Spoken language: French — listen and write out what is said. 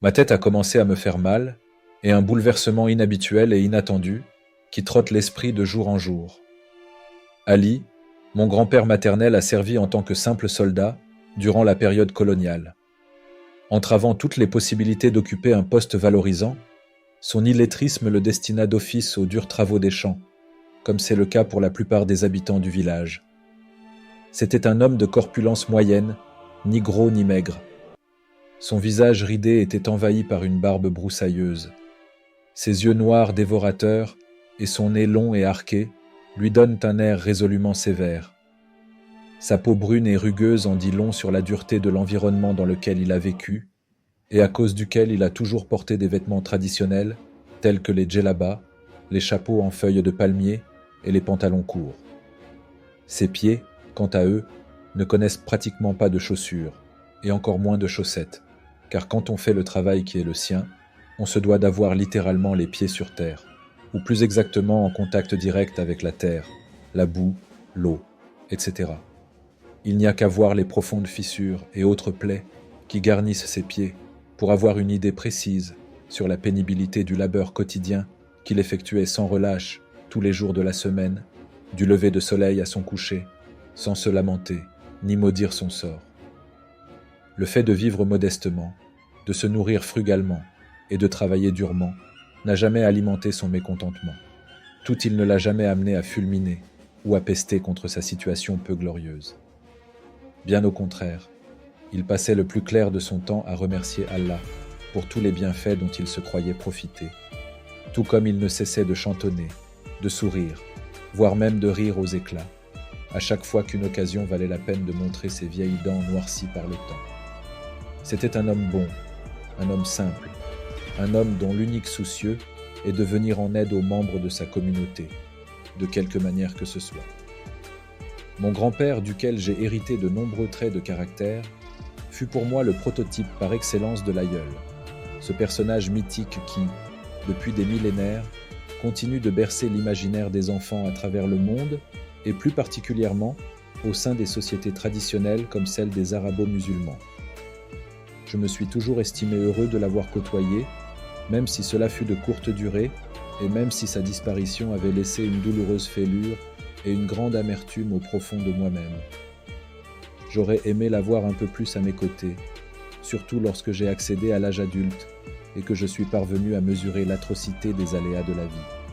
Ma tête a commencé à me faire mal, et un bouleversement inhabituel et inattendu qui trotte l'esprit de jour en jour. Ali, mon grand-père maternel, a servi en tant que simple soldat durant la période coloniale. Entravant toutes les possibilités d'occuper un poste valorisant, son illettrisme le destina d'office aux durs travaux des champs, comme c'est le cas pour la plupart des habitants du village. C'était un homme de corpulence moyenne, ni gros ni maigre. Son visage ridé était envahi par une barbe broussailleuse. Ses yeux noirs dévorateurs et son nez long et arqué lui donnent un air résolument sévère. Sa peau brune et rugueuse en dit long sur la dureté de l'environnement dans lequel il a vécu et à cause duquel il a toujours porté des vêtements traditionnels tels que les djellabas, les chapeaux en feuilles de palmier et les pantalons courts. Ses pieds, quant à eux, ne connaissent pratiquement pas de chaussures et encore moins de chaussettes, car quand on fait le travail qui est le sien, on se doit d'avoir littéralement les pieds sur terre, ou plus exactement en contact direct avec la terre, la boue, l'eau, etc. Il n'y a qu'à voir les profondes fissures et autres plaies qui garnissent ses pieds pour avoir une idée précise sur la pénibilité du labeur quotidien qu'il effectuait sans relâche tous les jours de la semaine, du lever de soleil à son coucher, sans se lamenter ni maudire son sort. Le fait de vivre modestement, de se nourrir frugalement et de travailler durement n'a jamais alimenté son mécontentement. Tout il ne l'a jamais amené à fulminer ou à pester contre sa situation peu glorieuse. Bien au contraire, il passait le plus clair de son temps à remercier Allah pour tous les bienfaits dont il se croyait profiter, tout comme il ne cessait de chantonner, de sourire, voire même de rire aux éclats, à chaque fois qu'une occasion valait la peine de montrer ses vieilles dents noircies par le temps. C'était un homme bon, un homme simple, un homme dont l'unique soucieux est de venir en aide aux membres de sa communauté, de quelque manière que ce soit. Mon grand-père, duquel j'ai hérité de nombreux traits de caractère, fut pour moi le prototype par excellence de l'aïeul, ce personnage mythique qui, depuis des millénaires, continue de bercer l'imaginaire des enfants à travers le monde et plus particulièrement au sein des sociétés traditionnelles comme celle des arabo-musulmans. Je me suis toujours estimé heureux de l'avoir côtoyé, même si cela fut de courte durée et même si sa disparition avait laissé une douloureuse fêlure et une grande amertume au profond de moi-même. J'aurais aimé l'avoir un peu plus à mes côtés, surtout lorsque j'ai accédé à l'âge adulte et que je suis parvenu à mesurer l'atrocité des aléas de la vie.